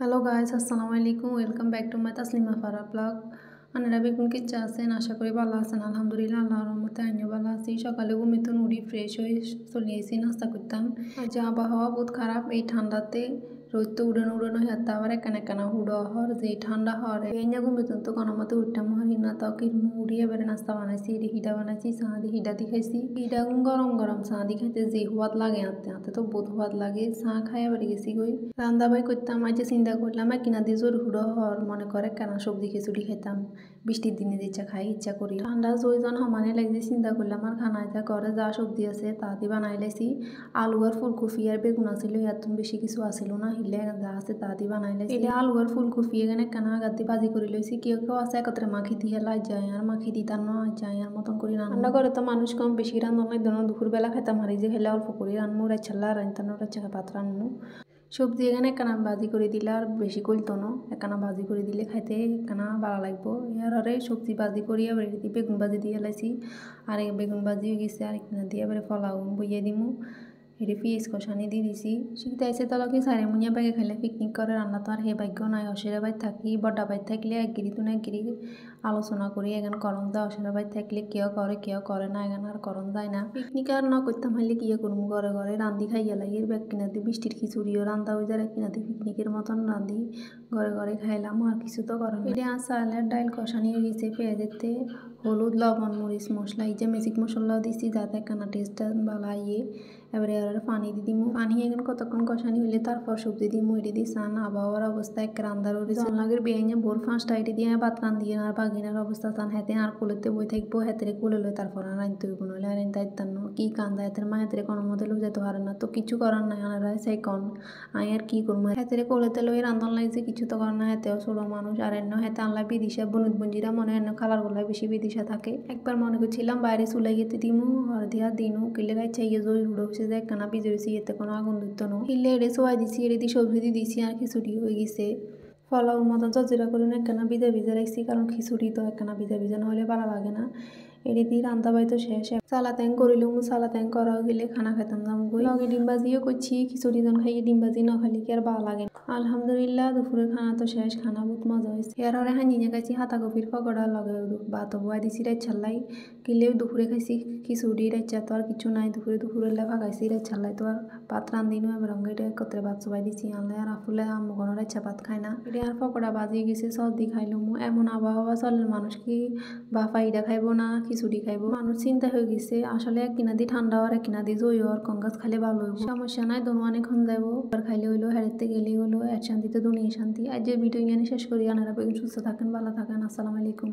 Hello guys, আসসালামু আলাইকুম। Welcome back to my Taslima Farah blog. আপনারা বেগুন কিচ্ছা আছেন, আশা করি ভালো আছেন। আলহামদুলিল্লাহ, আল্লাহর রহমতে আমিও ভালো আছি। সকালে ঘুমিয়ে উঠি ফ্রেশ হয়ে চলে এসেছি নাস্তা করতাম। আজ আবহাওয়া বহুত খারাপ। এই ঠান্ডাতে রোদ তো উড়ানো উড়ানো হাতে আবার একানা হুড়ো হর যে ঠান্ডা হরে এনে ঘুমিয়ে তো কোনো মতো উঠতাম হারি না। তাও কি উড়িয়ে বেড়ে নাস্তা বানাইছি, হিডা বানাইছি, হিডা দি খাইছি। হিডা গরম গরম দি খাইতে যে হুয়াদ লাগে হাতে হাতে তো বহুত হুয়াদ লাগে। খাইয়া বেড়ে গেছি গই রান্না বাই করতাম। আজ চিন্তা করলাম কিনা দিয়ে জোর হুড়ো হর মনে করে কেন সবজি খিচুড়ি খেতাম। বৃষ্টির দিনে ইচ্ছা খাই ইচ্ছা করি ঠান্ডা জয়জন সমানে লাগছে। চিন্তা করলাম আর খানা যা ঘরে যা সবজি আছে তা দিয়ে বানাই লাইছি। আলু আর ফুলকপি আর বেগুন আছিল, এত বেশি কিছু আসিল না। হিলে যা আছে তা দিয়ে বানাই লাইছি। এটা আলু আর ফুলকপি এখানে কেনা আগার দিয়ে ভাজি করে লইছি। কেউ কেউ আছে একত্রে মাখি দিয়ে লাই যায় আর মাখি দিতাম না যায় আর মতন করি রান্না করে তো মানুষ কম বেশি রান্না নাই ধরুন। দুপুরবেলা খেতাম হারি যে খেলে অল্প করি রান্নু রাইছাল্লা রান্তানো রাইছা ভাত রান্নু। সবজি এখানে একখানা ভাজি করে দিলে আর বেশি করতো না। একখানা ভাজি করে দিলে খাইতে একখানা ভালো লাগবো। এবারে সবজি ভাজি করি এবার বেগুন ভাজি দিয়ে লাইছি। আর এই বেগুন ভাজি হয়ে গেছে আর একখানা দিয়ে এবারে ফলাও বইয়ে দিমু। এটি পিঁয়াজ কষানি দিয়ে দিছি। শীত আইসে তলকি সারে মুনিয়া বাইকে খেলে পিকনিক করে রান্না তো আর হে ভাগ্য নাই। অসেরা বাইর থাকি বড্ডা বাইর থাকলে একগিরি তো একগিরি আলোচনা করি এখান করম যায়। অসেরা বাইর থাকলে কেউ করে না এখান আর করম যায় না। পিকনিক আর ন করতাম হইলে কিয়ে করবো, ঘরে ঘরে রান্ধি খাইয়া লাগে ব্যাগ কিনা দিয়ে বৃষ্টির খিচুড়িও রান্ধা হয়ে যায় কিনা দিয়ে পিকনিকের মতন রান্ধি ঘরে ঘরে খাইলাম। আর কিছু তো করার এটা আর চালের ডাইল কষানি হয়ে গেছে। পেঁয়াজেতে হলুদ লবণ মরিচ মশলা এই যে ম্যাজিক মশলাও দিছি যাতে একখানা টেস্টটা ভালো ইয়ে। এবারে আর পানি দিয়ে দিমু। পানি এখন কতক্ষণ কষানি হইলে তারপর সবজি দিমু। এটি দিয়ে সান আবহাওয়ার অবস্থা এক রান্দার জন লাগের বেআইনে ভোর 5টা এটি দিয়ে ভাত রান্ধিয়ে আর বাগিনার অবস্থা চান হেতে আর কোলেতে বই থাকবো হেতেরে কোলে লই তারপর আর রাঁধতে হইব নইলে আর দায়িত্ব কি কান্দা হেতের মা হেতেরে কোনো মতে লই যেতে পারে না। তো কিছু করার নাই আনারা চাই কন আই আর কি করবো। হেতেরে কোলেতে লই রান্ধন লাগছে কিছু তো করার না। হেতেও ছোটো মানুষ আর এন্ন হেতে আনলা বিদিশা বনুদ বঞ্জিরা মনে এন্ন খালার গোলায় বেশি বিদিশা থাকে। একবার মনে করছিলাম বাইরে চুলাই গেতে দিমু আর দিয়া দিনু কিলে গাইছে ইয়ে জই হুড়ো হচ্ছে যে একখানা বিজে হয়েছি এতে কোনো আগুন ধরতো না। কিলে এড়ে চোয়াই দিছি এড়ে দিয়ে সবজি দিয়ে দিছি আর খিচুড়ি হয়ে গেছে। ফলাও মতন জজিরা করে একখানা ভিজা রাখছি কারণ খিচুড়ি তো একখানা ভিজা না হলে ভালো লাগে না। এটি দিয়ে রান্না বাই তো শেষ। সালা ট্যাং করিলেও সালা ট্যাং করা গেলে খানা খেতাম দাম গই লগে ডিমবাজিও করছি। খিচুড়ি জন খাইয়ে ডিমবাজি না খালি কি আর ভালো লাগে। আলহামদুলিল্লাহ দুপুরের খানা তো শেষ। খানা বহুত মজা হয়েছে। এর হরে হাঁজিনে খাইছি হাতা কপির পকোড়া লগে ভাত বয়া দিছি রাইছাল্লাই কিলেও দুপুরে খাইছি খিচুড়ি রাইচা তো আর কিছু নাই। দুপুরে ফাঁকাইছি রাইছাল্লাই তো আর ভাত রান্ধিনু এবার এটা একত্রে ভাত সবাই দিছি আনলে আর আফুলে আম্মু কোনো রাইচা ভাত খায় না। এটা আর পকোড়া বাজিয়ে গেছে সর্দি খাইলাম। এমন আবহাওয়া চলের মানুষ কি বা ফাইডা খাইবো না খিচুড়ি খাইবো। মানুষ চিন্তা হয়ে গেছে আসলে একদিনা দিয়ে ঠান্ডা আর একদিনা দিয়ে জই আর কঙ্গাস খাইলে ভালো হইব। সমস্যা নাই দোনো অনেক হন যাবো। আর খাইলে হইলো হেরেতে গেলে হলো এক শান্তিতে দুনিয়া শান্তি। আজ যে ভিডিও নিয়ে শেষ করি। আনারা বেগুন সুস্থ থাকেন ভালো থাকেন। আসসালামু আলাইকুম।